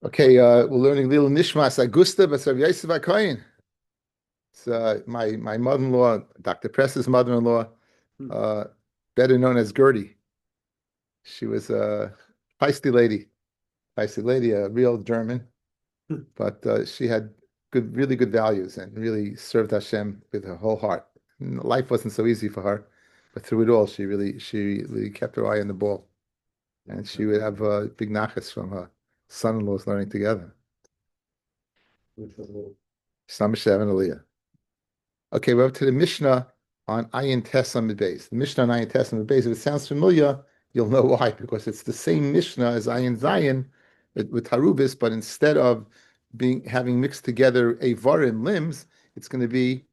Okay, we're learning little Nishmas Augusta, but Rabbi Yosef HaKohen. It's my mother-in-law, Dr. Press's mother-in-law, uh, better known as Gertie. She was a feisty lady, a real German, but she had really good values and really served Hashem with her whole heart. And life wasn't so easy for her, but through it all, she really kept her eye on the ball, and she would have big nachas from her son-in-laws learning together. Some seven Aliyah. Okay, we're up to the Mishnah on Ayin Tes Amud Beis. The Mishnah on Ayin Tes Amud Beis, if it sounds familiar, you'll know why, because it's the same Mishnah as Ayin Zayin with Harubis, but instead of having mixed together Avarim limbs, it's gonna be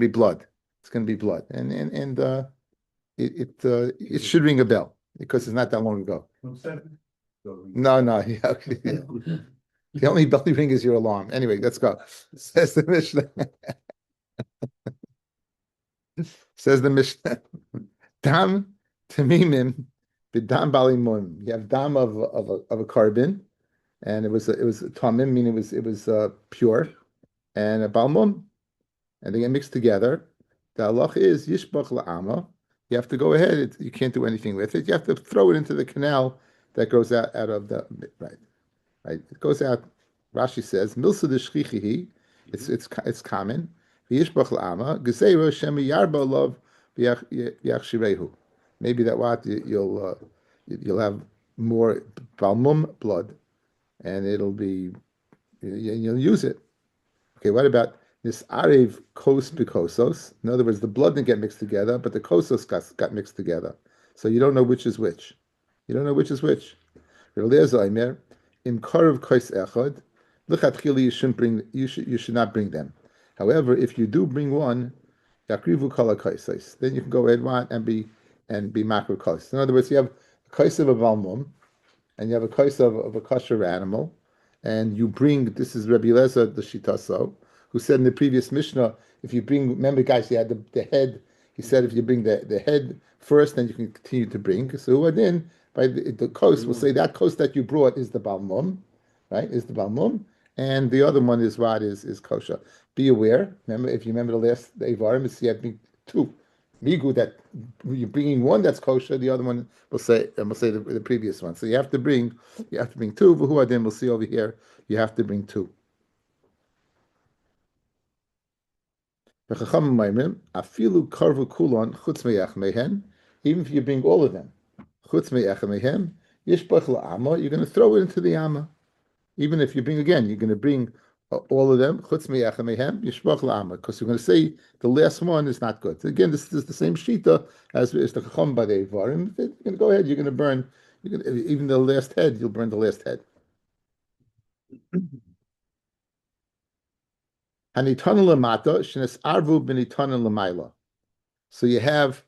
blood. It's gonna be blood. It should ring a bell because it's not that long ago. No, no, yeah, okay. The only belly ring is your alarm. Anyway, let's go. Says the Mishnah. Says the Mishnah, Dam Tamimim b'dam balimum. You have dam of a carbon, and it was tamim, meaning it was pure, and a balmum, and they get mixed together. The halach is yishbach la'ama. You have to go ahead. You can't do anything with it. You have to throw it into the canal that goes out of the right. Right, it goes out. Rashi says milsa de shchichihi. It's common. V'yishbach la'ama gezeiro shemi yarba lov v'yachshirehu. Maybe that what you'll have more balmum blood, and you'll use it. Okay, what about this arev kos bikosos? In other words, the blood didn't get mixed together, but the kosos got mixed together. So you don't know which is which. You don't know which is which. Rabbi Eliezer in Karav Kos Echad, lichatchila you should not bring them. However, if you do bring one, yakrivu kala kaisais, then you can go ahead and be makro kos. In other words, you have a kais of a balmum, and you have a kais of a kosher animal, and you bring. This is Rabbi Eliezer the Shitaso, who said in the previous Mishnah, if you bring, remember guys, he had the head. He said if you bring the head first, then you can continue to bring. So then by the coast, we'll say that coast that you brought is the balmum, right? Is the balmum, and the other one is what is kosher. Be aware. Remember, if you remember the last Avarim, it's you have two. Migu that you're bringing one that's kosher, the other one will say the previous one. So you have to bring two. Who then we'll see over here. You have to bring two. Afilu karvu kulon chutz meyach mehen. Even if you bring all of them, chutz meyach mehen, yishbach la'ama. You're going to throw it into the amma. Even if you bring again, you're going to bring all of them. Chutz meyach mehen, yishbach la'ama. Because you're going to say the last one is not good. Again, this is the same shita as the chacham by the Avarim. You're going to go ahead. You're going to burn. Even the last head, you'll burn the last head. So you have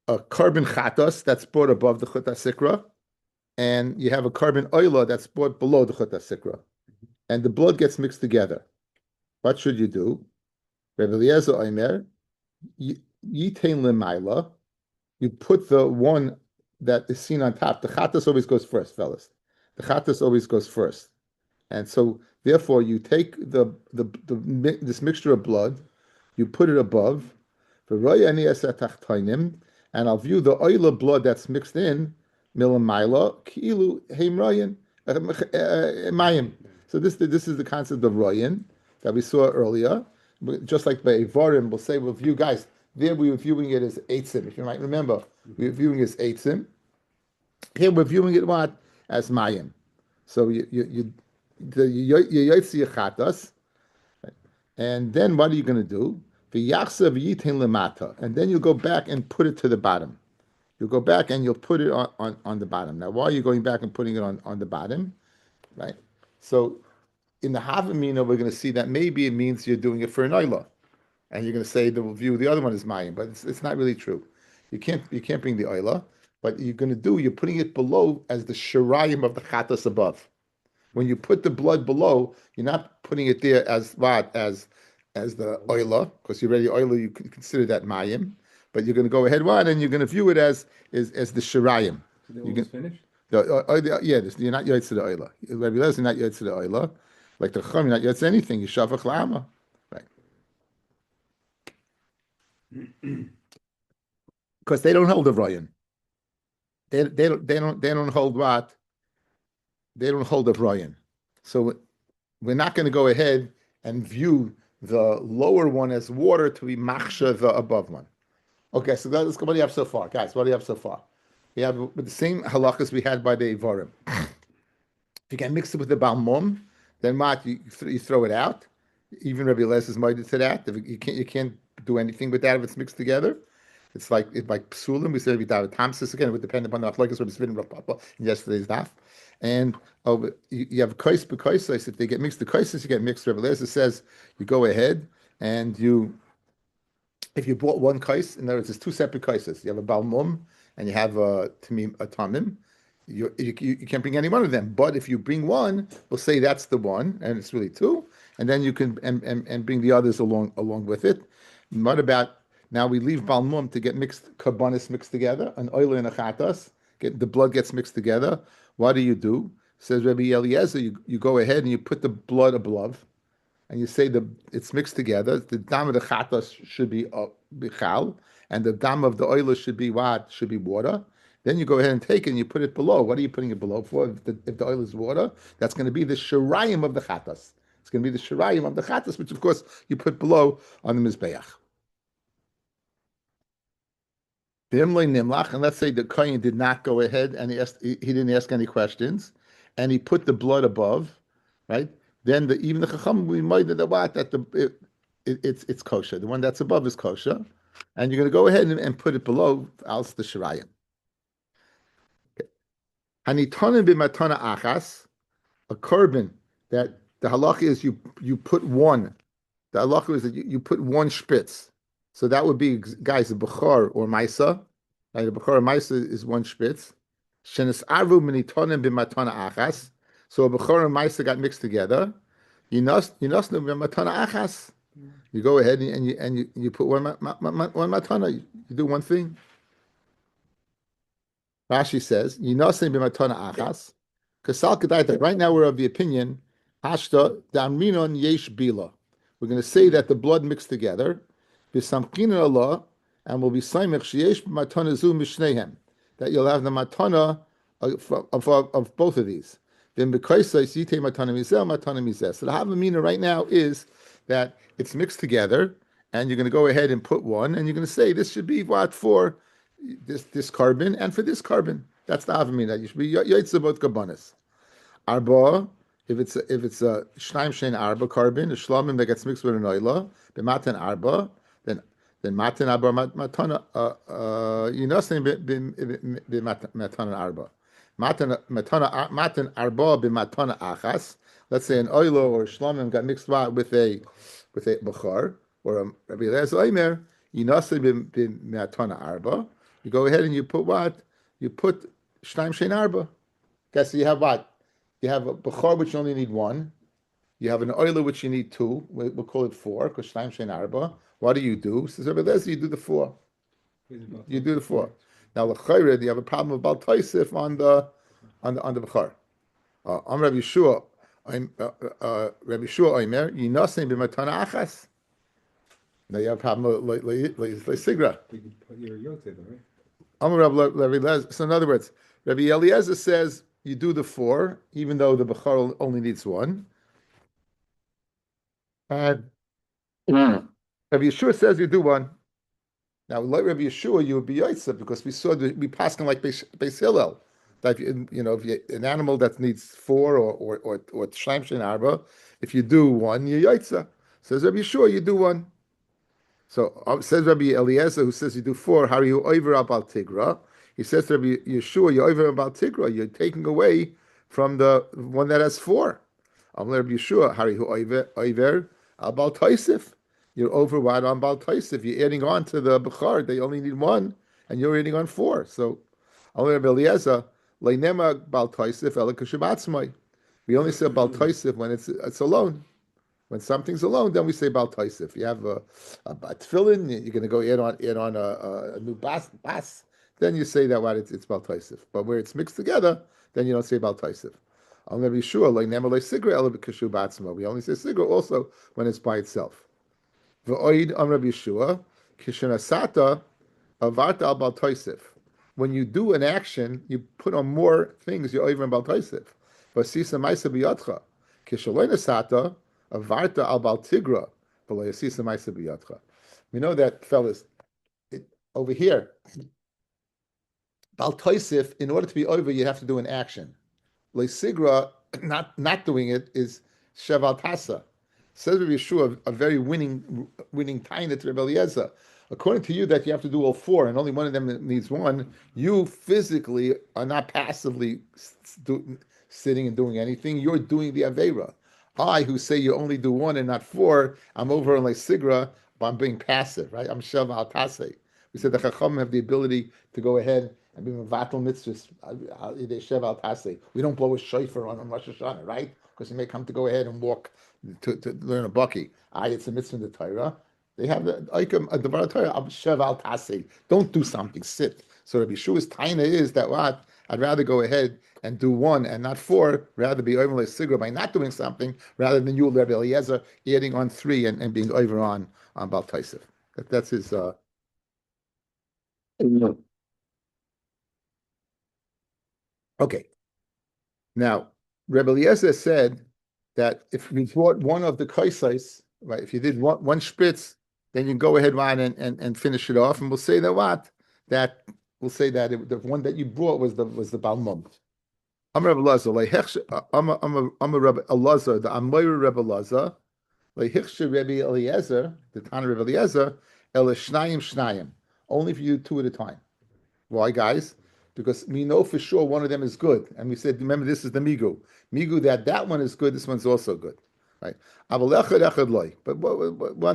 a carbon chatos that's brought above the chut sikra, and you have a carbon oila that's brought below the chut sikra, and the blood gets mixed together. What should you do? Rabbi Eliezer Omer, yitain lemaila. You put the one that is seen on top. The chatos always goes first, fellas. The chatos always goes first. And so, therefore, you take this mixture of blood, you put it above, and I'll view the oil of blood that's mixed in, milamaila, ki'ilu heimrayin, mayim. So this is the concept of royin that we saw earlier. Just like by Avarim, we'll view, guys, there we were viewing it as eitzim. If you might remember, we were viewing it as eitzim. Here we're viewing it what? As mayim. So you and then what are you going to do? And then you'll go back and put it to the bottom. You'll go back and you'll put it on the bottom. Now, why are you going back and putting it on the bottom? Right? So in the Havamina, we're going to see that maybe it means you're doing it for an oila. And you're going to say the view, the other one is mayim, but it's not really true. You can't bring the oila, but you're putting it below as the shirayim of the chatas above. When you put the blood below, you're not putting it there as what? As the oila, because you're already oila, you can consider that mayim. But you're going to go ahead and you're going to view it as the shirayim. They almost finished? You're not yotze the oila. Rabbi Eliezer, you're not yotze the oila. Like the Chum, you're not yotze anything. You shavach la'ama. Right. Because they don't hold a Ryan. They don't hold what? They don't hold a Ryan. So we're not going to go ahead and view the lower one as water to be machsha the above one. Okay, so let's go. What do you have so far, guys? What do you have so far? We have with the same halachas we had by the Ivarim. If you can mix it with the balmum, then what you throw it out. Even Rabbi Les is minded to that. If you can't do anything with that if it's mixed together. It's like psulim. We said we davet tamsis again. It would depend upon the machlokes Rabbi Svin and Rav Papa in yesterday's daf. And you have kais b'kaisais. If they get mixed, the kaisis you get mixed. Rabbi Les says you go ahead and if you bought one kais, in other words, there's two separate kaises. You have a balmum and you have a tamim. You can't bring any one of them. But if you bring one, we'll say that's the one, and it's really two, and then you can and bring the others along with it. What about now? We leave balmum to get mixed karbonis mixed together, an oil and a chatas. The blood gets mixed together. What do? Says Rabbi Eliezer, you go ahead and you put the blood above, and you say it's mixed together. The dam of the chatas should be bichal, and the dam of the oil should be what? Should be water. Then you go ahead and take it and you put it below. What are you putting it below for? If the oil is water, that's going to be the shirayim of the chatas. It's going to be the shirayim of the chatas, which of course you put below on the mizbeach. And let's say the kohen did not go ahead and he didn't ask any questions, and he put the blood above, right? Then even the chacham we might that what that it's kosher. The one that's above is kosher, and you're going to go ahead and put it below else the shirayim. Hanitonim b'matana achas, a korban that the halacha is you put one. The halacha is that you put one spitz. So that would be, guys, a bechor or maisa. Right, a bechor or maisa is one spitz. Shenes arvu minitonim b'matana achas. So a bechor and maisa got mixed together. Yinosnu b'matana achas. You go ahead and you put one matana. You do one thing. Rashi says, "Yinosim b'matana achas." Kasal kedaita. Right now, we're of the opinion, Hashta damrinon yesh bila. We're going to say that the blood mixed together, b'samkin Allah, and will be saimich sheyesh b'matana zu mishnehem. That you'll have the matana of both of these. Then b'kaisais yitei matana mizeh, matana mizeh. So the havamina right now is that it's mixed together, and you're going to go ahead and put one, and you're going to say this should be what for this carbon and for this carbon. That's the avamina. You should be yaitza both karbonis. Arba, if it's a shnaim shein arba carbon, a shlamim that gets mixed with an oila, b'matan arba, then matan arba matana yinosin b'matan arba. Matan arba b'matana achas. Let's say an oila or a shlamim got mixed with a bechar or a Rabbi Eliezer Omer, yinosin b'matana arba. You go ahead and you put what? You put shnaim shein arba. Okay, so you have what? You have a bechor which you only need one. You have an oiler which you need two. We'll call it four because shnaim shein arba. What do? Says Rabbi Eliezer, you do the four. You do the four. Now l'chayred, you have a problem with bal toisif on the bechor. I'm Rabbi Yeshua. Rabbi Yeshua Omer, yinosin b'matana achas. Now you have a problem with sigra. You can put your yote, right? So in other words, Rabbi Eliezer says you do the four, even though the bechor only needs one. And Rabbi Yeshua says you do one. Now, like Rabbi Yeshua, you would be yaitza because we pass him like Beis Hillel. That if an animal that needs four or shnaim shein arba, if you do one, you yaitza. Says Rabbi Yeshua, you do one. So says Rabbi Eliezer, who says you do four. How are you over abal tigra? He says to Rabbi Yeshua, you're over abal tigra. You're taking away from the one that has four. I'm Rabbi Yeshua. How are you over abal taisif? You're over what on bal taisif? You're adding on to the bechar. They only need one, and you're adding on four. So I'm Rabbi Eliezer. Leinema bal taisif ela kashabatzmai. We only say bal taisif when it's alone. When something's alone, then we say Bal Taisif. You have a tefillin, you're going to go add on a new bas then you say that what it's Bal Taisif. But where it's mixed together, then you don't say Bal Taisif. I'm going to be sure, like never like Sigra Ela B'Kashu Batzma. We only say Sigra also when it's by itself. V'oid Amr Yeshua Kishanasata Avarta Al Bal Taisif. When you do an action, you put on more things. You're over in Bal Taisif. Vasisa Maisa Biyatcha Kishaloi Nasata Avarta Al Bal Tigra. Vasisa Maisa Biyatcha. We know that, fellas. Over here, Bal Taisif. In order to be over, you have to do an action. Sigra, not doing it is Sheval Tasa. Says Rabbi Yeshua, a very winning taina to Rebbe Eliezer. According to you, that you have to do all four, and only one of them needs one. You physically are not passively sitting and doing anything. You're doing the avera. I, who say you only do one and not four, I'm over on Sigra, but I'm being passive, right? I'm Sheval Tase. We said the Chacham have the ability to go ahead and be Mavatal Mitzvahs. We don't blow a shofar on Rosh Hashanah, right? Because you may come to go ahead and walk to learn a bucky. It's a mitzvah in the Torah. They have the Devar Torah. Sheval Tase. Don't do something. Sit. So Rabbi Shua's taina is that what? I'd rather go ahead and do one and not four, rather be over like Sigra by not doing something, rather than you, Rabbi Eliezer, adding on three and being over on Bal Taisif. That's his. Okay. Now, Rebbe Eliezer said that if we brought one of the kaisais, right, if you did one spritz, then you go ahead and finish it off, and we'll say that what that we'll say that the one that you brought was the balmum. Amar Rebbe Elazar, Amar Rebbe Elazar, the Amoyer Rebbe Elazar, lehichshe Rebbe Eliezer, the Tana Rebbe Eliezer, el shnayim shnayim, only for you two at a time. Why, guys? Because we know for sure one of them is good, and we said, remember, this is the migu. Migu that one is good. This one's also good, right? But one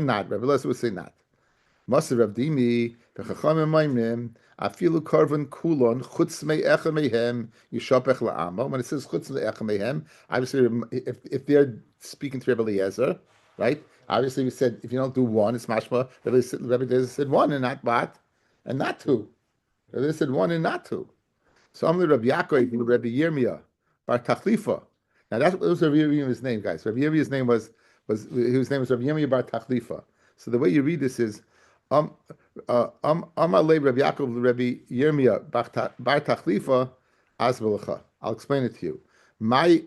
not. Rabbi Elazar would say not. Maser Rav Dimi the Chachamim Maimim afilu karvan kulon chutz me'echa mehem yishapech la'ama. When it says chutz me'echa mehem, obviously, if they're speaking to Rabbi Eliezer, right? Obviously, we said if you don't do one, it's mashma. Rabbi Eliezer said one and not what, and not two. They said one and not two. So I'm the Rabbi Yaakov, Rabbi Yirmiyah, Bar Tachlifa. Now that was Rabbi Yirmiyah's name, guys. Rabbi Yirmiyah's name was his name was Rabbi Yirmiyah Bar Tachlifa. So the way you read this is Amalei Rabbi Yaakov Rabbi Yirmiyah Bar Tachlifa Asbalacha. I'll explain it to you. My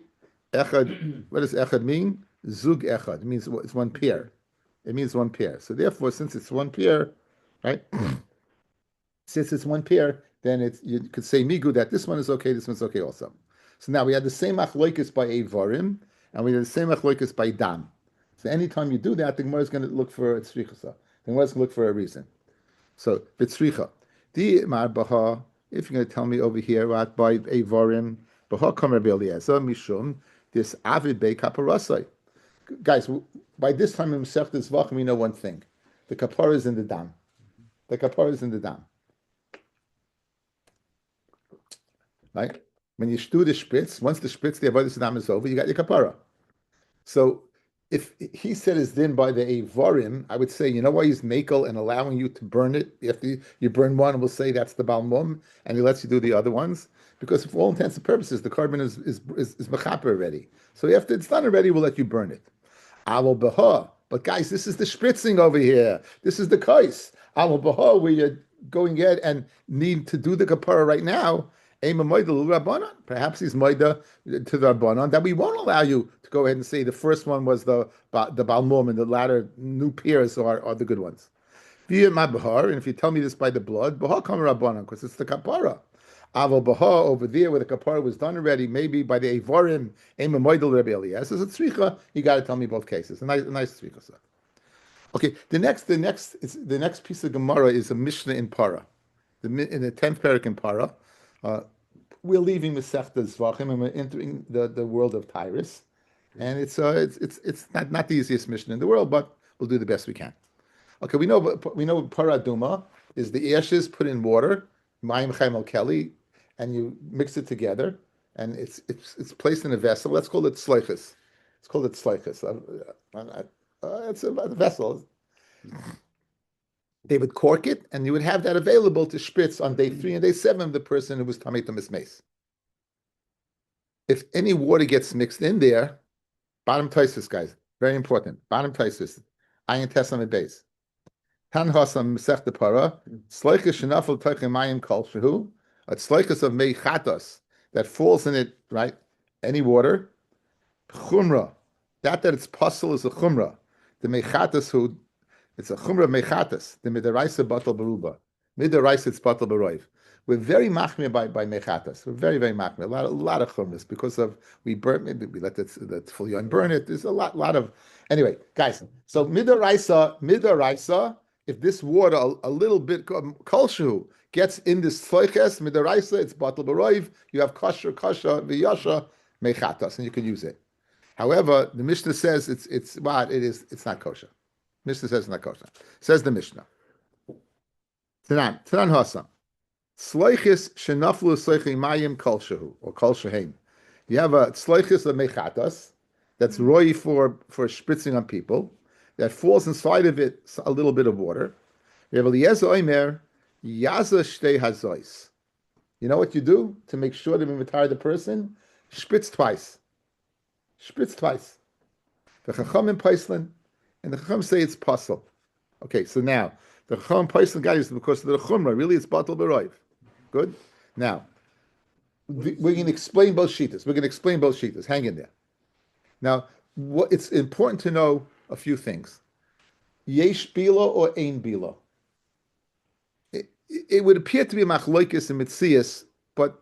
echad. What does echad mean? Zug echad. It means it's one pair. It means one pair. So therefore, since it's one pair, right? Since it's one pair, then you could say migu that this one is okay, this one's okay also. So now we had the same achloikus by Eivarim, and we had the same achloikus by Dam. So anytime you do that, the Gemara is going to look for a tzrichasa. The Gemara is going to look for a reason. So v'tzricha. Di mar baha. If you're going to tell me over here what by Eivarim, baha kamer Eliezer mishum this avid bei kaparasai. Guys, by this time in Masechet Zevachim we know one thing: the kapara is in the dam. The kapara is in the dam. Right? When you do the spritz, once the spritz, the avodah sadam is over, you got your kapara. So if he said it's din by the avarim, I would say, you know why he's makel and allowing you to burn it? If you burn one, we'll say that's the balmum, and he lets you do the other ones. Because for all intents and purposes, the carbon is mechaper already. So after it's done already, we'll let you burn it. Awal baha. But guys, this is the spritzing over here. This is the kais. Awal baha, where you're going ahead and need to do the kapara right now. Perhaps he's maida to the Rabbanon that we won't allow you to go ahead and say the first one was the Balmum and the latter new pairs are the good ones. And if you tell me this by the blood, because it's the kapara. Aval Baha over there where the kapara was done already, maybe by the Evarim, Ema Moidel Rebbe Eliezer. So tzricha, you got to tell me both cases. A nice tzricha. Okay, the next piece of Gemara is a Mishnah in Para, in the 10th parak in Para. We're leaving Masechta Zevachim and we're entering the world of Tyrus, and it's not the easiest mission in the world, but we'll do the best we can. Okay, we know Paraduma is the ashes put in water, Mayim Chaim Kelly, and you mix it together, and it's placed in a vessel. Let's call it Sleichus. It's called it Sleichus. It's a vessel. They would cork it, and you would have that available to spritz on day 3 and day 7 of the person who was tamei tumas mace. If any water gets mixed in there, bottom taisus, guys, very important. Bottom taisus, ayin tesam base. Tan hasam mesech the para, sloichas shenafel toichem mayim kol shehu, a sloichas of meichatos that falls in it, right? Any water, chumra. That it's puzzle is a chumra. The meichatos who it's a chumra mechatas, the midaraisa batal baruba. Midaraisa it's batal baroiv. We're very machmir by mechatas. We're very, very machmir. A lot of chumras because of we burn it, we let the tefillin burn it. There's a lot of anyway, guys. So midaraisa, if this water a little bit kolshu gets in this tzoiches midaraisa, it's batal baroiv. You have kasha v'yasha mechatas, and you can use it. However, the Mishnah says it's what it is. It's not kosher. Mishnah says not kosher. Says the Mishnah. Tanan Hasam. Sloichis shenaflu sloichi mayim kol shehu or kol shehem. You have a sloichis of mechatas that's roi for spritzing on people that falls inside of it a little bit of water. You have Eliezer Omer yaza shtei hazois. You know what you do to make sure that we retire the person? Spritz twice. Spritz twice. The chachamim paislan. And the Chacham say it's puzzle. Okay, so now the Chacham Paisel guys because of the Chumra. Really, it's batal b'roiv. Good. Now we're going to explain both shitas. Hang in there. Now, it's important to know a few things. Yesh bila or ein bila. It would appear to be machloikis and mitzias, but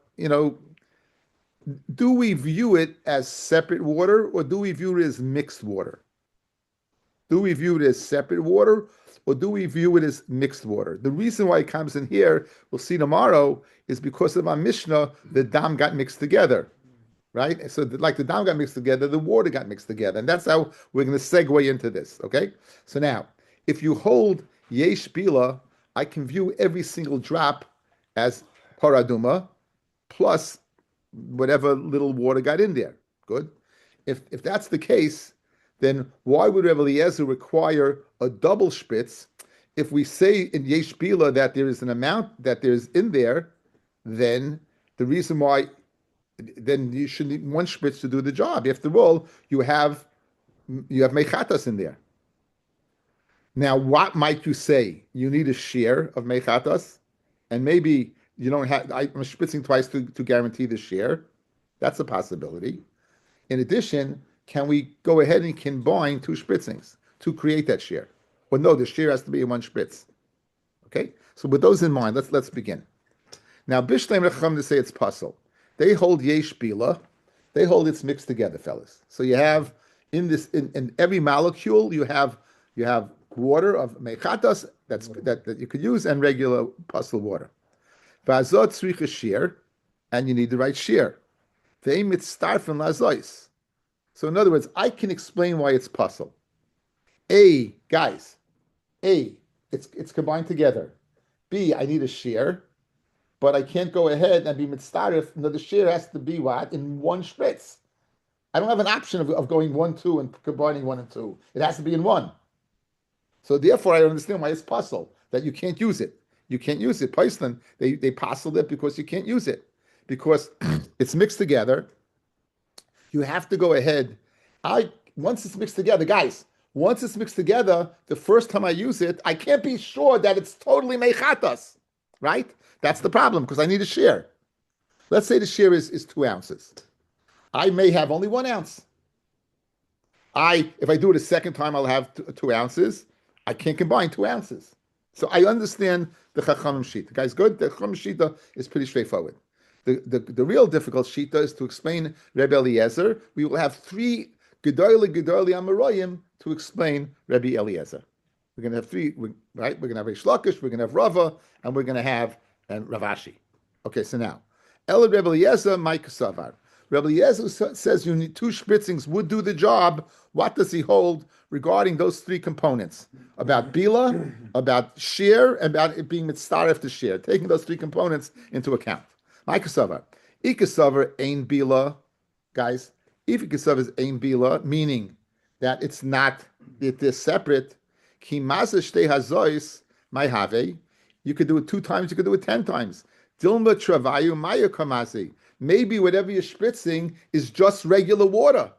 do we view it as separate water or do we view it as mixed water? Do we view it as separate water or do we view it as mixed water? The reason why it comes in here, we'll see tomorrow, is because of our Mishnah, the dam got mixed together, right? So like the dam got mixed together, the water got mixed together. And that's how we're going to segue into this, okay? So now, if you hold yesh bila, I can view every single drop as paraduma plus whatever little water got in there. Good? If that's the case, then why would Rabbi Eliezer require a double spritz? If we say in Yesh Bila that there is an amount that there is in there, then the reason why, then you should need one spritz to do the job. After all, you have mechatas in there. Now, what might you say? You need a share of mechatas, and maybe you don't have. I'm spritzing twice to guarantee the share. That's a possibility. In addition, can we go ahead and combine two spritzings to create that share? Or no, the share has to be in one spritz. Okay? So with those in mind, let's begin. Now, Bishleim Recham to say it's puzzle. They hold yesh bila. They hold it's mixed together, fellas. So you have in every molecule you have water of mechatas that you could use and regular puzzle water. Vazot tzricha shir, and you need the right shir. They mitztarfen lazois. So in other words, I can explain why it's puzzle. Guys, it's combined together. B, I need a share, but I can't go ahead and be mitzaref. No, the share has to be what? In one spritz. I don't have an option of going 1, 2 and combining 1 and 2. It has to be in one. So therefore, I understand why it's puzzle, that you can't use it. You can't use it. Paislan, they puzzled it because you can't use it. Because it's mixed together. You have to go ahead. Once it's mixed together, guys, once it's mixed together, the first time I use it, I can't be sure that it's totally mechatas, right? That's the problem because I need a share. Let's say the share is 2 ounces. I may have only 1 ounce. If I do it a second time, I'll have 2 ounces. I can't combine 2 ounces. So I understand the Chachamim Shita. Guys, good? The Chachamim Shita is pretty straightforward. The real difficult shita is to explain Rebbe Eliezer. We will have 3 Gedorli Amoraim to explain Rebbe Eliezer. We're going to have 3, right? We're going to have Reish Lakish, we're going to have Rava, and we're going to have Ravashi. Okay, so now, Ela Rebbe Eliezer, Mike Savar. Rebbe Eliezer says you need 2 spritzings would do the job. What does he hold regarding those 3 components? About Bila, about Shir, and about it being mitzaref to Shir, taking those 3 components into account. My kasavar, ikasavar ein bila, guys. If ikasavar is ein bila, meaning that it's not, it is separate. Ki maza shtei hazois my have. You could do it 2 times, you could do it 10 times. Dilma travayu maya kamasi. Maybe whatever you're spritzing is just regular water.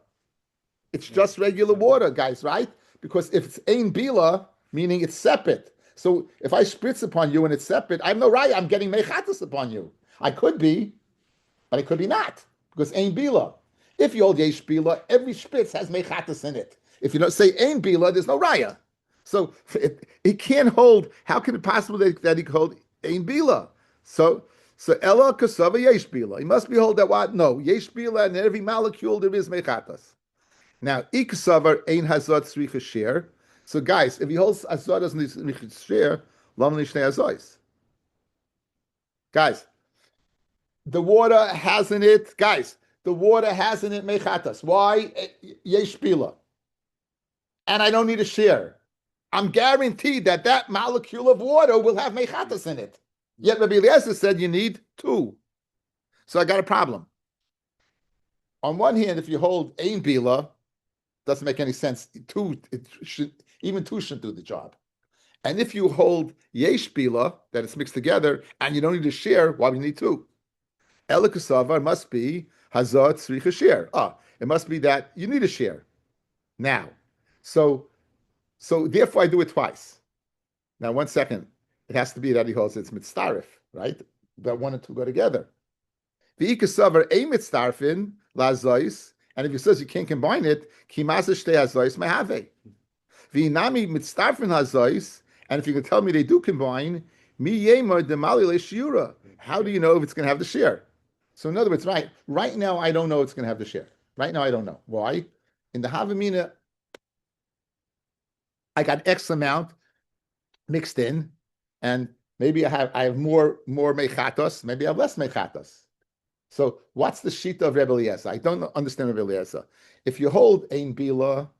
It's just regular water, guys, right? Because if it's ein bila, meaning it's separate. So if I spritz upon you and it's separate, I have no right. I'm getting mechatas upon you. I could be, but it could be not because ein bila. If you hold yesh bila, every spritz has mechatas in it. If you don't say ein bila, there's no raya. So it can't hold. How can it possibly that he could hold ein bila? So ella kasava yesh bila. He must be hold that what? No yesh bila, and in every molecule there is mechatas. Now, ikasavar ein hazot tzricha share. So, guys, if he holds hazot doesn't tzricha share, lam lishnei hazois. Guys, the water has in it. Guys, the water has in it mechatas. Why? Yesh bila, and I don't need a share. I'm guaranteed that that molecule of water will have mechatas in it. Yet Rabbi Eliezer said you need 2. So I got a problem. On one hand, if you hold ein bila, doesn't make any sense. 2, even 2 shouldn't do the job. And if you hold yesh bila, that it's mixed together, and you don't need to share, why do you need 2? Elikasavar must be hazot tzricha share. It must be that you need a share. Now, so therefore I do it twice. Now, 1 second. It has to be that he holds it's mitzarif, right? That 1 and 2 go together. The ikasavar a mitzarfin lazois. And if he says you can't combine it, kimasa shtei hazois mehave. V'inami mitzarfin hazois. And if you can tell me they do combine, mi yemar demali le'shiura. How do you know if it's going to have the share? So in other words, right now I don't know it's going to have the share. Right now I don't know. Why? In the Havamina, I got X amount mixed in, and maybe I have more mechatos, maybe I have less mechatos. So what's the shita of Rebbe Eliezer? I don't understand Rebbe Eliezer. If you hold ein bila,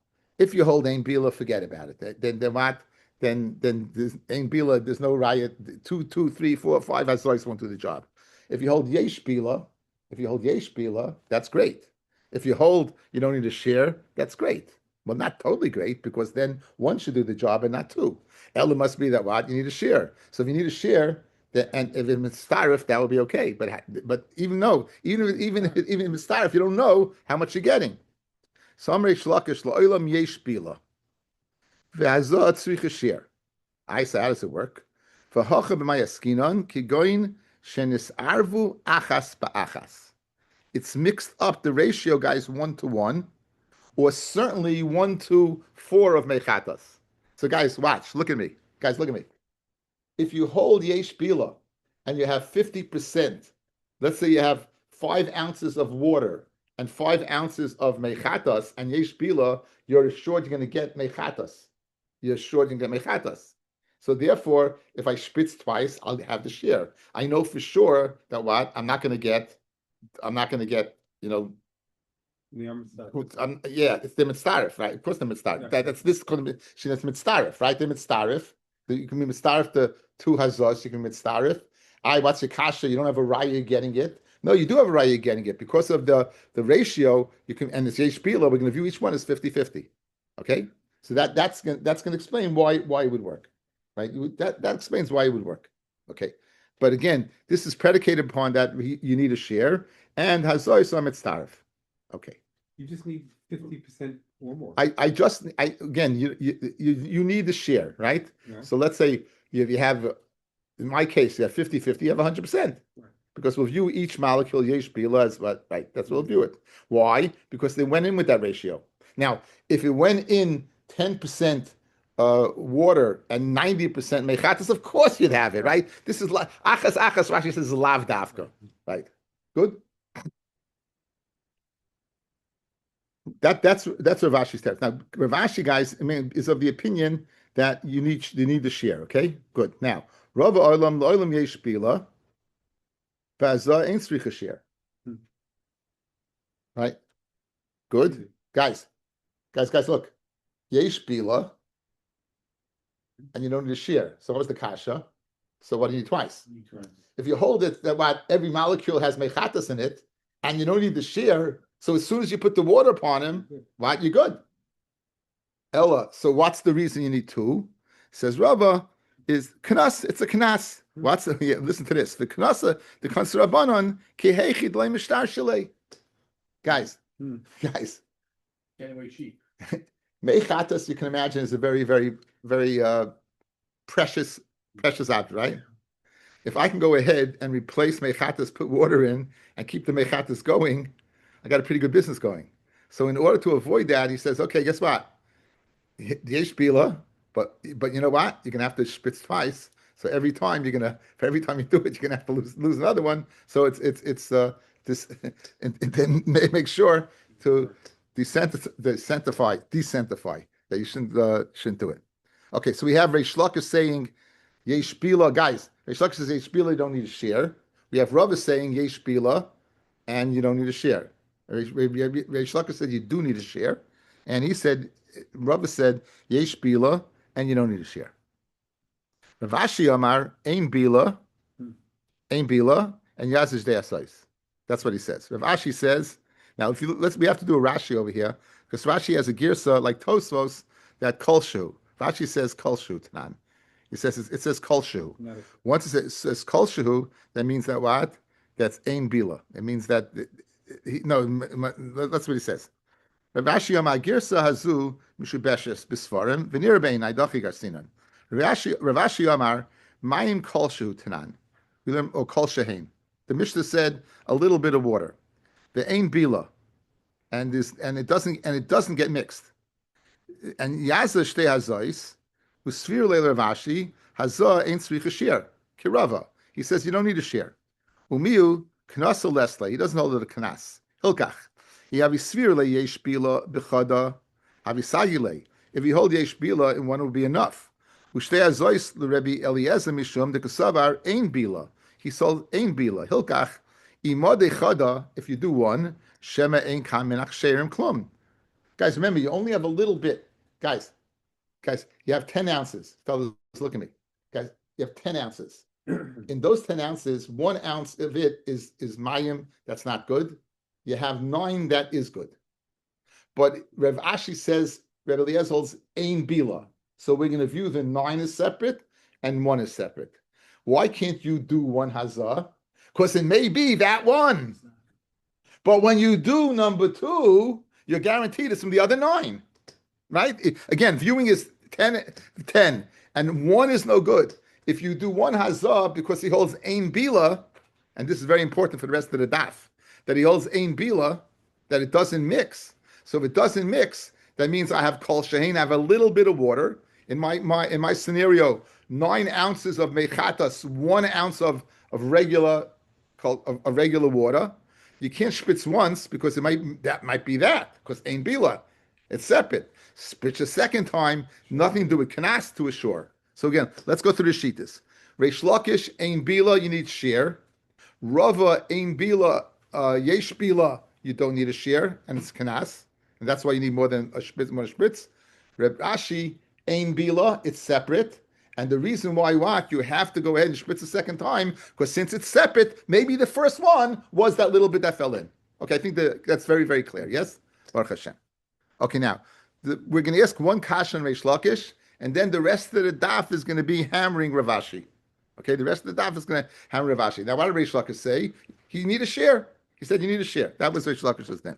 forget about it. Then what? Then there's ein bila. There's no riot. 2, 3, 4, 5 hazois won't do the job. If you hold yesh bila, that's great. If you hold you don't need to share, that's great. Well, not totally great because then 1 should do the job and not 2. Ella must be that what you need to share. So if you need to share. And if it's starif, that would be okay. But even if it's starif, you don't know how much you're getting. Samrei shlakish la'olam yesh bila. Ve'azot tzricha shir. I say, how does it work? V'hocha b'mayaskinon kigoin shenis arvu achas ba'achas. It's mixed up the ratio, guys, 1 to 1, or certainly 1 to 4 of mechatas. So, guys, watch. Look at me. Guys, look at me. If you hold yesh bila and you have 50%, let's say you have 5 ounces of water and 5 ounces of mechatas and yesh bila, you're assured you're going to get mechatas. So therefore, if I spritz twice, I'll have the share. I know for sure that what I'm not going to get, it's the mitzarif, right? Of course, the mitzarif. Yeah. That's mitzarif, right? The mitzarif. You can be mitzarif the 2 hazos. You can be mitzarif. What's your kasha? You don't have a raya getting it. No, you do have a raya getting it because of the ratio. You can, and it's yesh bila. We're going to view each one as 50-50. Okay, so that's going to explain why it would work, right? That explains why it would work. Okay, but again, this is predicated upon that you need a share and hazos are mitzarif. Okay. You just need 50% or more. Again, you need the share, right? Yeah. So let's say you have, in my case, you have 50-50, you have 100%. Right. Because we'll view each molecule, yesh bila, as what, right? That's what we'll view it. Why? Because they went in with that ratio. Now, if it went in 10% water and 90% mechatas, of course you'd have it, right? This is achas, Rashi says lav davka, right? Good? That's Rav Ashi's text. Now, Rav Ashi, guys, is of the opinion that you need the share. Okay, good. Now, Rav Olam yesh bila, v'azah ein tzricha share. Right? Good, guys. Look, yesh bila, and you don't need a share. So what was the kasha? So what do you need twice? If you hold it that what every molecule has mechatas in it, and you don't need the share. So as soon as you put the water upon him, what, you're good. Ella, so what's the reason you need 2? Says Rabbi, is knas. It's a knas. What's listen to this? The knasa, the konserabanon kehechid loy mishtar shalei. Guys, guys. Anyway, cheap. Meichatas, you can imagine, is a very, very, very precious object, right? If I can go ahead and replace meichatas, put water in, and keep the meichatas going, I got a pretty good business going. So in order to avoid that, he says, okay, guess what? Yesh bila, but you know what? You're gonna have to spritz twice. So every time for every time you do it, you're gonna have to lose another one. So it's this, and then make sure to decentify that you shouldn't do it. Okay, so we have Reish Lakish saying yesh bila, guys. Reish Lakish says yesh bila, you don't need to share. We have Rabbi saying yesh bila, and you don't need to share. Reish Lakish said you do need to share, and he said, Rabbi said yesh bila, and you don't need to share. Rav Ashi Amar ein bila, and yazish de'asais. That's what he says. Rav Ashi says. Now, if we have to do a Rashi over here because Rashi has a girsa like Tosfos that kolshu. Rashi says kolshu tanan. He says it says kolshu. Once it says kolshu, that means that what? That's ein bila. It means that that's what he says. Rav Ashi Amar girsa hazu mishubeshes bisfarim v'nir bein aidachi garsinan. Rav Ashi Amar mayim kolshu tanan. We learn kol shehein. The Mishnah said a little bit of water. The ain bila, and it doesn't get mixed. And yaza shtei hazois, usfir leil Rav Ashi hazah ain tzricha shir kirava. He says you don't need a share. Umiu knasa lesle. He doesn't hold it a knas. Hilkach. He have svir le yesh bila bechada havisagile. If you hold yesh bila, in one would be enough. Ushtei hazois le Rabbi Eliezer mishum de kasavar ain bila. He sold ein bila hilkach imode chada. If you do one shema ein kaminach sherim klum. Guys, remember you only have a little bit. Guys, you have 10 ounces. Fellas, look at me. Guys, you have 10 ounces. In those 10 ounces, 1 ounce of it is mayim. That's not good. You have 9 that is good. But Rav Ashi says Rabbi Eliezer holds ein bila. So we're going to view the 9 is separate and 1 is separate. Why can't you do one hazah? Because it may be that one. But when you do number 2, you're guaranteed it's from the other 9. Right? Again, viewing is 10, and 1 is no good. If you do one hazah because he holds ein bila, and this is very important for the rest of the daf, that he holds ein bila, that it doesn't mix. So if it doesn't mix, that means I have kol shehein, I have a little bit of water. In my scenario, 9 ounces of mechatas, 1 ounce of regular water. You can't spritz once because that might be because ein bila, it's separate. Spritz a second time, nothing to do with kanas to assure. So again, let's go through the shittas. Reish Lakish ein bila, you need share. Rava ein bila, yesh bila, you don't need a share, and it's kanas, and that's why you need more than a spritz. Reb Ashi ein bila, it's separate. And the reason why you have to go ahead and spritz a second time, because since it's separate, maybe the first one was that little bit that fell in. Okay, I think that's very, very clear. Yes? Baruch Hashem. Okay, now, we're going to ask one kasha on Reish Lakish, and then the rest of the daf is going to be hammering Rav Ashi. Okay, the rest of the daf is going to hammer Rav Ashi. Now, what did Reish Lakish say? You need a share. He said you need a share. That was Reish Lakish's name.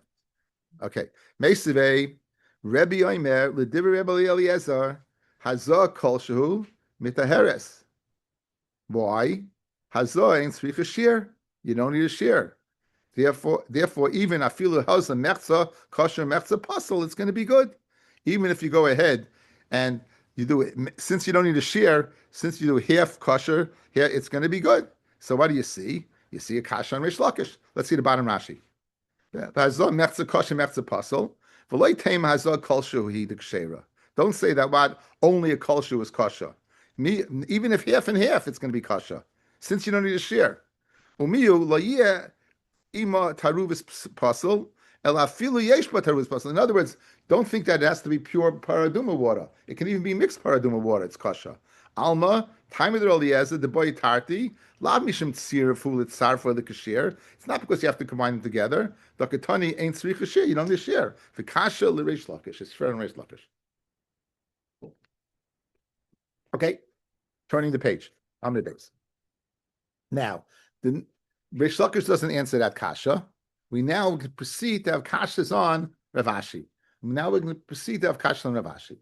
Okay. Meisivei, Rebbe Omer, L'divrei Rebbe Eliezer, Hazah Kol Shehu, Mitaheres. Why? Hazah ain't tzricha shir. You don't need a shir. Therefore, even afilu haza mechza kosher mechza puzzle, it's going to be good. Even if you go ahead and you do it, since you don't need a shir, since you do half kosher, here it's going to be good. So what do you see? You see a kasha on Reish Lakish. Let's see the bottom Rashi. Hazah mechza kosher mechza puzzle. V'loi teim hazah kol shehu hi d'kshera. Don't say that what only a kol shehu is kosher. Even if half and half, it's going to be kasha, since you don't need a share. Umiyu loyeh ima taruvis pasul elafilu yesh taruvis pasul. In other words, don't think that it has to be pure paraduma water. It can even be mixed paraduma water. It's kasha. Alma time of the Eliezer the boy tarti lav mishim tzir fulit sarfa the kashir. It's not because you have to combine them together. The katani ain't tzri kashir. You don't need a share. The kasha l'reish lakish. It's fair and reish lakish. Okay. Turning the page. Amid base. Now, the Rish Lakish doesn't answer that kasha. We now proceed to have kashas on Rav Ashi. Now we're going to proceed to have kashas on Rav Ashi.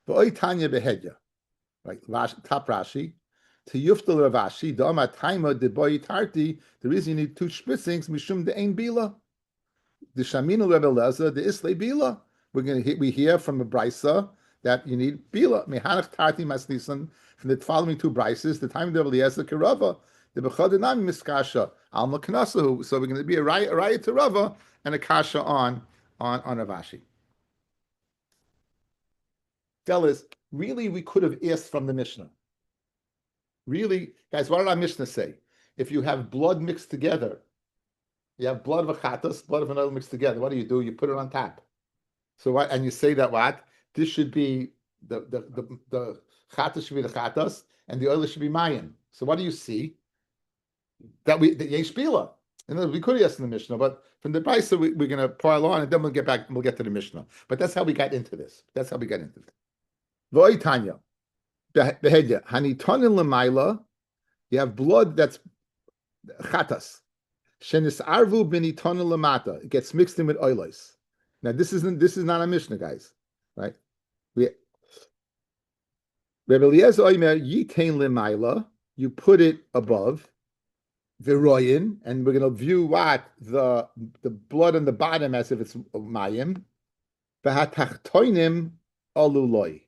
V'oy Tanya behedya. Right, top Rashi. To Yuftal Rav Ashi, Dama Taima de Boy Tarti, the reason you need two spritzings, Mishum de Ein Bila. The Shaminu Rebbe Leza, the Isle Bila. We hear from a brisa that you need Bila. Mehanach Tarti Masnisan, from the following two brises, the time of the Rebbe Eliezer Kerava, the Bechadinami Miskasha, Alma Kanasahu. So we're going to be a raya to Rava and a kasha on Rav Ashi. Fellas, really we could have asked from the Mishnah. Really, guys, what did our Mishnah say? If you have blood mixed together, you have blood of a chatas, blood of another mixed together, what do? You put it on top. So what? And you say that what? This should be the chatas should be the chatas, and the oil should be mayim. So what do you see? That yesh bila. And we could have asked in the Mishnah, but from the Brisa we're going to pile on, and then we'll get to the Mishnah. But that's how we got into this. V'oy Tanya. Behedya, hanitonin lemaila, you have blood that's chatas. Shenis arvu benitonin lemata, it gets mixed in with oilos. Now this is not a Mishnah, guys, right? Rebbe Eliezer oimer yitain lemaila, you put it above viroyin, and we're going to view what the blood on the bottom as if it's mayim. V'hatachtoinim aluloi.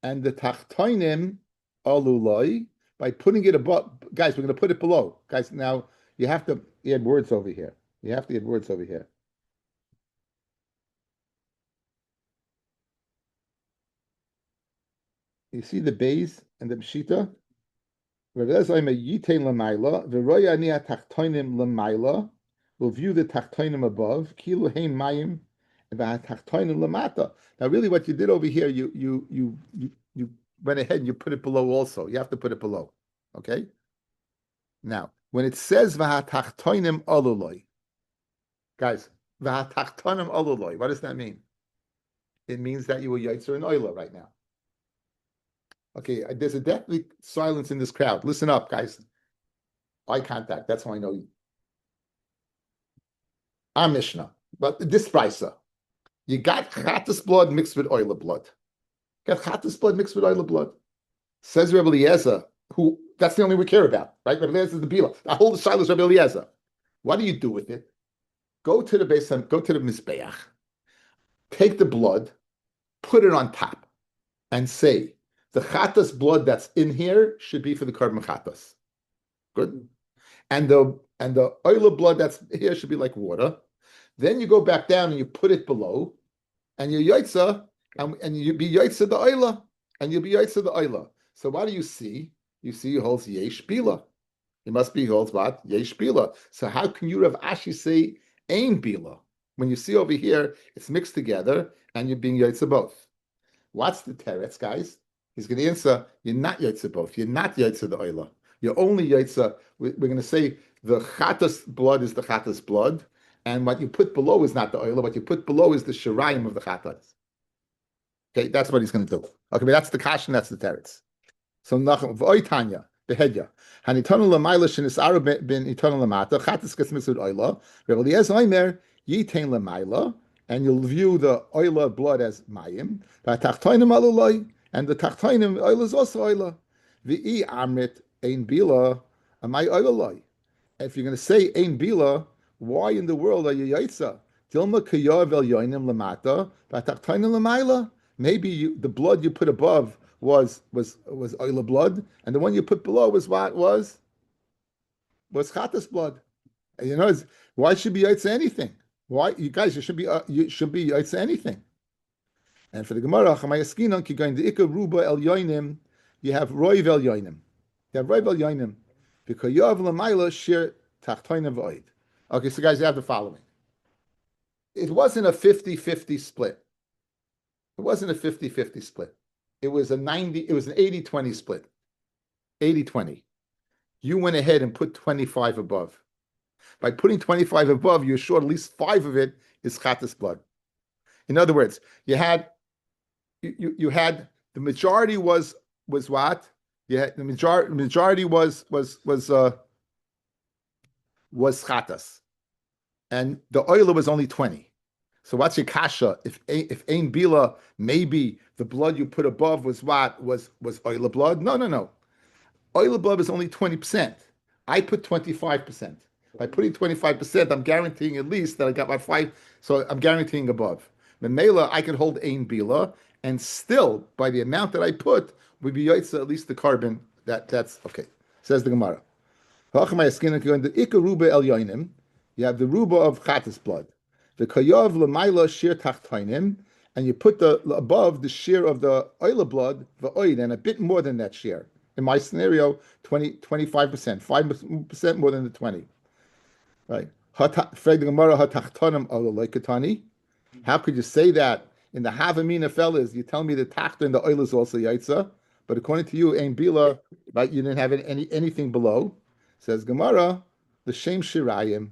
And the tachtoinim aluloi, by putting it above, guys, we're going to put it below. Guys, now you have to add words over here. You see the bays and the pshita? We'll view the tachtoinim above. Kilu hein mayim. Now, really, what you did over here, you went ahead and you put it below also. You have to put it below. Okay? Now, when it says v'hatachtoinim aluloi, guys, v'hatachtoinim aluloi, what does that mean? It means that you were yaitzer and oila right now. Okay, there's a deathly silence in this crowd. Listen up, guys. Eye contact, that's how I know you. Our Mishnah, but this brisa. You got chatas blood mixed with oil blood. Says Rebbe Eliezer, who that's the only we care about, right? Rebbe Eliezer is the bila. I hold the shilas Rebbe Eliezer. What do you do with it? Go to the mizbeach, take the blood, put it on top, and say the chatas blood that's in here should be for the carbon chatas. Good, and the oil blood that's here should be like water. Then you go back down and you put it below, and you yaitza, and you be yaitza the oila, and you'll be yaitza the oila. So what do you see? You see he holds yesh bila. It must be holds what? Yesh bila. So how can you Rav Ashi say ain bila? When you see over here, it's mixed together, and you're being yaitza both. What's the teretz, guys? He's going to answer, you're not yaitza both. You're not yaitza the oila. You're only yaitza. We're going to say the chatas blood is the chatas blood, and what you put below is not the oil. What you put below is the shirayim of the chatas. Okay, that's what he's going to do. Okay, but that's the kash and that's the teretz. So nachum v'oy Tanya behedya hanitonu l'mayla shenisaru bin itonu l'mata chatas gets mixed with oila. Rebbe Eliezer oimer yitain l'mayla, and you'll view the oila blood as mayim. V'tachtoinim aluloi, and the tachtoinim oila is also oila. V'i amrit ein bila amay oiloi. If you're going to say ein bila, why in the world are you yaitza? Dilma kayav el yoinim lamata, v'tachtoinim l'mayla. Maybe the blood you put above was oila blood, and the one you put below was what was chatas blood. And you know, why should be yaitza anything? Why you guys? You should be yaitza anything. And for the Gemara, chamayaskinon ki going the ikka ruba el yoinim, you have roiv el yoinim. You have roiv el yoinim because yav lamayla shir tachtoinim v'oid. Okay, so guys, you have the following. It wasn't a 50-50 split. It wasn't a 50-50 split. It was an 80-20 split. 80-20. You went ahead and put 25 above. By putting 25 above, you're sure at least 5 of it is chatas blood. In other words, you had the majority was what? The majority was chatas, and the oil was only 20. So what's your kasha? If ein bila, maybe the blood you put above was what was oil blood? No. Oil blood is only 20%. I put 25%. By putting 25%, I'm guaranteeing at least that I got my five. So I'm guaranteeing above. Memela, I could hold ein bila, and still by the amount that I put would be yaitza at least the carbon. That's okay. Says the Gemara. You have the ruba of chatas blood. The kayav lemaila shir tachtainim, and you put the above the shear of the oil blood, the oil, and a bit more than that shear. In my scenario, 25%, 5% more than the 20. Right? How could you say that in the Havamina fellas? You tell me the tachta and the oil is also yaitza, but according to you, ein bila, right? You didn't have anything below. Says Gemara, the shem shirayim.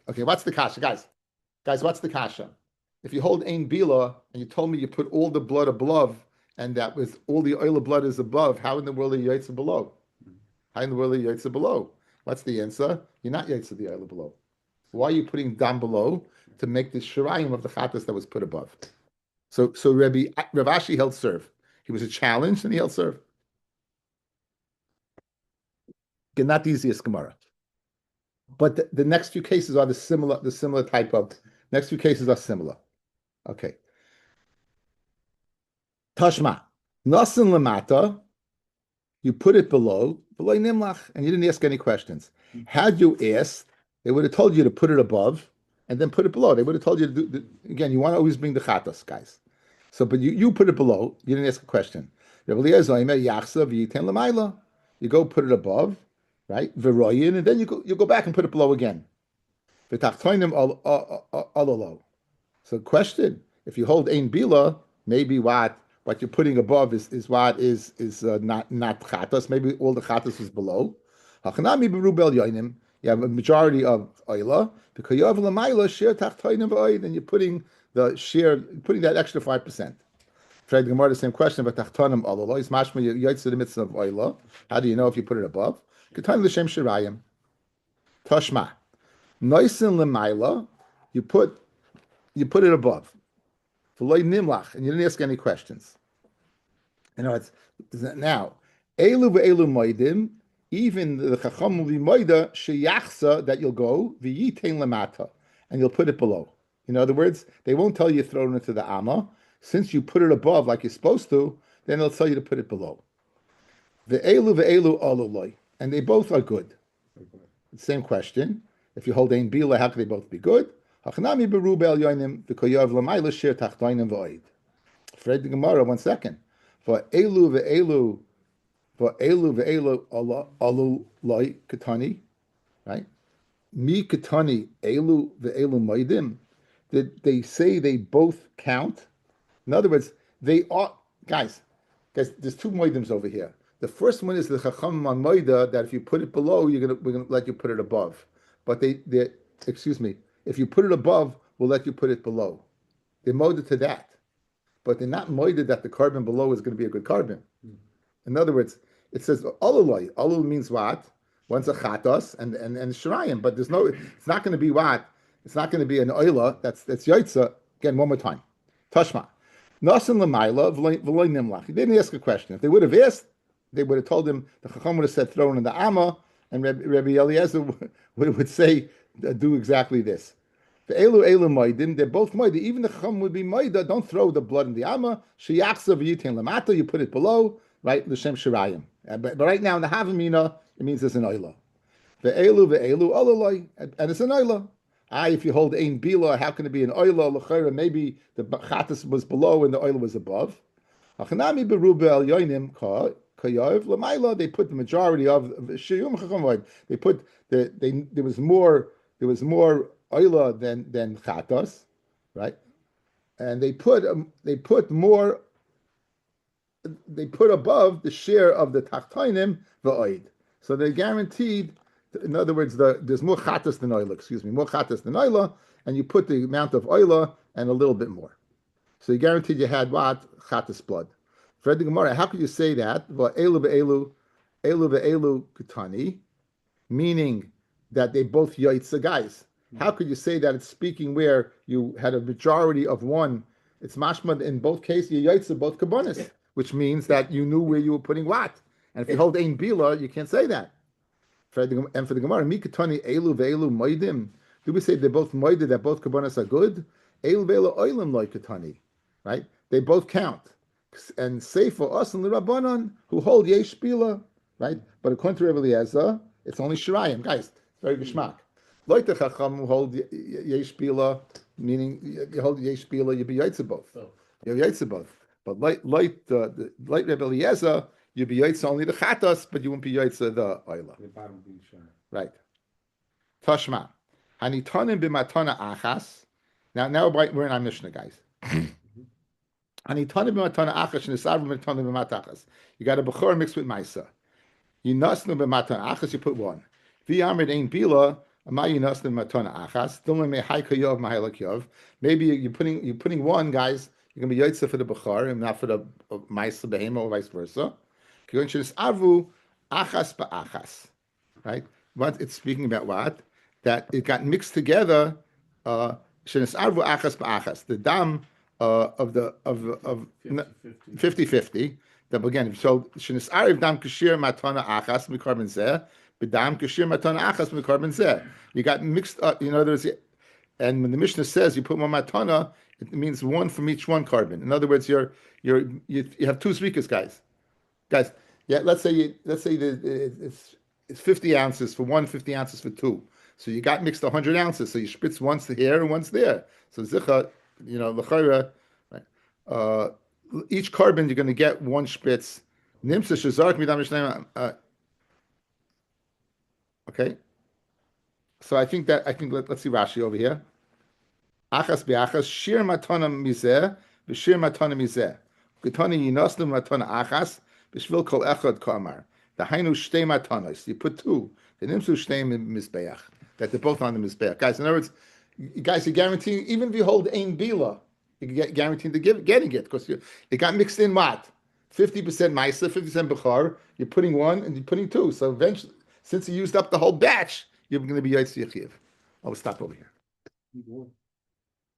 Okay, what's the kasha, guys? Guys, what's the kasha? If you hold ein bila and you told me you put all the blood above, and that with all the oil of blood is above, how in the world are you yaitza below? How in the world are you yaitza below? What's the answer? You're not yaitza the oil below. Why are you putting down below? To make the shirayim of the chatas that was put above. So Rav Ashi held serve. He was a challenge and he held serve. Again, not the easiest Gemara. But the next few cases are the similar type of, next few cases are similar. Okay. Tashma. Nasin lamata, you put it below nimlach, and you didn't ask any questions. Had you asked, they would have told you to put it above and then put it below. They would have told you to do, again, you want to always bring the chatas, guys. So, but you put it below, you didn't ask a question. You go put it above, right? Veroyin, and then you go back and put it below again. So question, if you hold ein bila, maybe what you're putting above is not chatas. Maybe all the chatas is below. You have a majority of oila because you have lamaila share tachtainim v'oid, and you're putting that extra 5%. Tried the Gemara the same question about tachtanim olah is mashma yaitz the mitzvah of oila. How do you know if you put it above? Ketanim l'shem shirayim. Tashma noisin lemaila. You put it above. V'loy nimlach, and you didn't ask any questions. You know it's now elu ve'elu moedim. Even the chacham will be moida sheyachsa that you'll go v'yitain lamata, and you'll put it below. In other words, they won't tell you throw it into the amma. Since you put it above like you're supposed to, then they'll tell you to put it below. Ve'elu aluloi, and they both are good. Same question. If you hold ein bila, how can they both be good? Hachnami beruba el yoinim v'koyav lamayla shir tachtainim v'oid. Fred the Gemara, 1 second. For elu alu loy katani, right? Mi katani elu ve'elu moedim. Did they say they both count? In other words, they are guys. There's two moedims over here. The first one is the chacham on moida that if you put it below, we're gonna let you put it above. But if you put it above, we'll let you put it below. They're moeded to that, but they're not moeded that the carbon below is going to be a good carbon. In other words, it says aluloi. Alul means what? One's a chatos and shirayim, but it's not going to be what? It's not going to be an oila. That's yaitza. Again, one more time. Tashma. Nasan lamaila v'loy nimlach. They didn't ask a question. If they would have asked, they would have told him, the chacham would have said throw it in the amma, and Rabbi Eliezer would say do exactly this. The elu moedim, they're both moedim. Even the chacham would be moedah. Don't throw the blood in the amma. Sheyachsa v'yitain lamata. You put it below, right? L'shem shirayim. But right now in the havamina, it means there's an oila. The elu olaloi, and it's an oila. If you hold ein bila, how can it be an oila? L'chayra, maybe the chatas was below and the oila was above. Hachanami beruba el yoinim kayav l'mayla. They put the majority of shiyum chacham. They put there was more oila than chatas, right? And they put above the share of the tachtainim v'oid. So they guaranteed. In other words, there's more chatas than oila. More chatas than oila, and you put the amount of oila and a little bit more. So you guaranteed you had what chatas blood. Fred the Gemara, how could you say that? Well, elu ve'elu katani, meaning that they both yaitza guys. How could you say that it's speaking where you had a majority of one? It's mashma in both cases, you yaitza both kabonis, which means that you knew where you were putting what. And if you hold ein bila, you can't say that. And for the Gemara, mikatani elu ve'elu moidim. Do we say they're both moidim, that both kabonis are good? Elu ve'elu oilim loy katani, right? They both count. And say for us and the Rabbanon who hold yesh bila, right? But according to Rabbi Eliezer, it's only shirayim, guys. Very geschmack. Like the chacham who hold yesh bila, meaning you hold yesh bila, you be yaitza both. You yaitza both. But like Rabbi Eliezer, you be yaitza only the chatas, but you won't be yaitza the oila. Right. Tashma. Hanitanim b'matana achas. Now we're in our Mishnah, guys. You got a bechor mixed with maisa. You nasnu b'matan achas, you put one. V'yamrid ein bila, ama you nasnu b'matan achas. Dilma me haika yov mahalak yov. Maybe you're putting one, guys. You're gonna be yotza for the bechor and not for the maisa behema or vice versa. Avu achas ba'achas. Right? What it's speaking about what? That it got mixed together. Shenis avu achas ba'achas. The dam of 50-50. That again, so shenis ariv dam kashir matana achas mikarbon zeh, b'dam kashir matana achas mikarbon zeh. You got mixed up. In other words, and when the Mishnah says you put one matana, it means one from each one carbon. In other words, you have two zrikas, guys. Yeah, let's say it's 50 ounces for one, 50 ounces for two. So you got mixed 100 ounces. So you spritz once here and once there. So zicha. L'chayra, right? Each carbon you're going to get one spritz. Nimsa shazark midam. Okay. So I think let's see Rashi over here. Achas be'achas shir matana mizeh b'shir matana mizeh. Ketani yinosnu matana achas b'shvil kol echad kamar. The hainu shtei matanos. You put two. The nimsu shtei mizbeach. That they're both on the mizbeach. Guys, in other words, guys, you're guaranteeing, even if you hold ein bila, you can get guaranteed to getting it because it got mixed in what? 50% maisa, 50% bechar. You're putting one and you're putting two. So eventually, since you used up the whole batch, you're going to be yaitz yachiv. I'll stop over here.